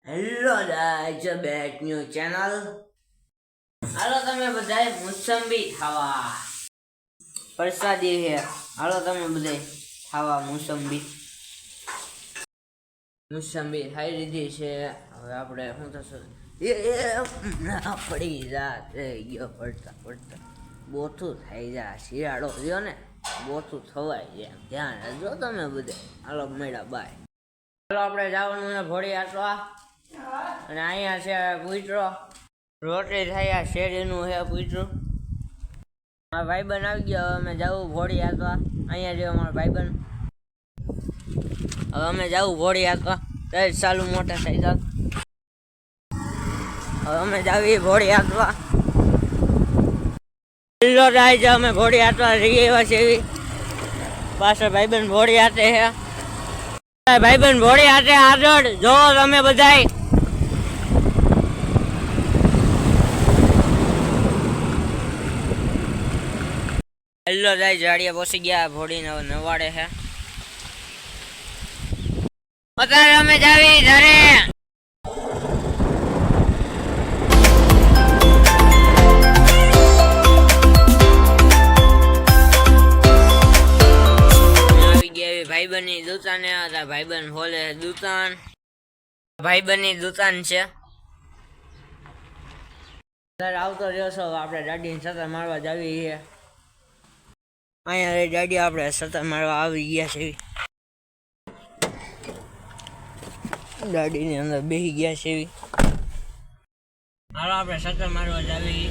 Hello guys, back new channel. હાલો તમે બધાય મોસંબી ખાવા. પ્રસાદી હે. હાલો તમે બધાય ખાવા મોસંબી ખાઈ લીધી છે. હવે આપણે શું થશે? પડી જાતે ગયો પડતા બોથું થઈ જાય. શિયાળો રહ્યો ને, બોથું થવાય જાય. ધ્યાન રાખજો તમે બધે. હાલો મેળા બાય. હાલો આપણે જવાનું છે ભોળી આટવા. અને અહીંયા છે પૂતરો. રોટલી થાય શેરીનું છે પૂતરું. મારા ભાઈબંધ આવી ગયો. હવે અમે જવું ભોળી આટવા. અહીંયા જેવો મારો ભાઈબંધ. હવે અમે જવું ભોળી આટવા. ચાલુ મોટા સાયકલ. હવે અમે જાવી ભોળી આટવા. હેલો ગાઈસ, અમે ભોળી આટવા રહી એવા છે. પાછળ ભાઈબંધ ભોળી આટે છે. ભાઈબંધ ભોળી આટે આગળ જોવો તમે બધાય. હેલો ગાઈસ, જાડિયા પહોંચી ગયા. ભોળીને નવાડે છે. અત્યારે અમે જાવી ઘરે. ભાઈબંધની દુકાને હતા. ભાઈબંધ ખોલે દુકાન. ભાઈબંધની દુકાન છે. આવતો રહ્યો છો. આપણે ગાડીને સતત મારવા જાવી છે. અહીંયા ગાડી આપણે સતત મારવા આવી ગયા છે. ગાડીની અંદર બેસી ગયા છે. હાલો આપણે સતત મારવા જાવી.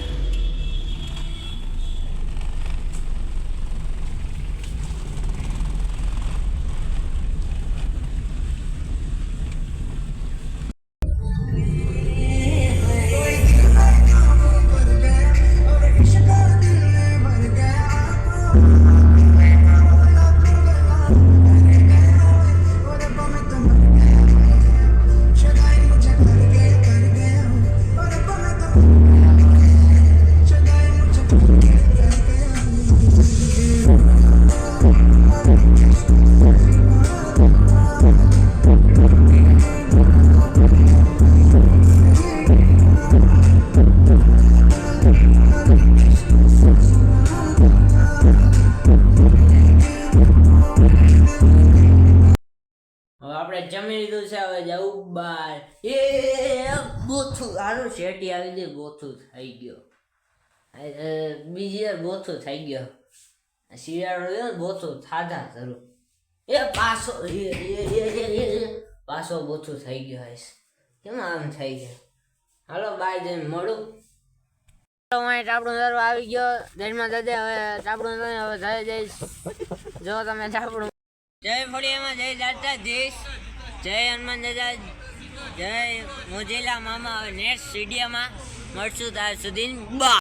આપણે જમી લીધું છે. હવે જવું બાર. બોથું સારું શેટી આવી ગઈ. બોથું થઈ ગયો. બીજી વાર બોથું થઈ ગયો. શિયાળો રહ્યો ને, બોથું થાધા જરૂર. પાછો બોથું થઈ ગયો. કેમ આમ થઈ ગયો? હાલો બાય, જઈને મળું. ચાપડું દરવા આવી ગયો. દરમાં દાદા હવે ચાપડું હવે ઘરે જઈશ. જો તમે ચાપડું. જય ફળિયામાં, જય દાદાધીશ, જય હનુમાન દાદા, જય મોજીલા મામા. હવે નેક્સ્ટ સ્ટેડિયમમાં મળશું ત્યાં સુધી બા.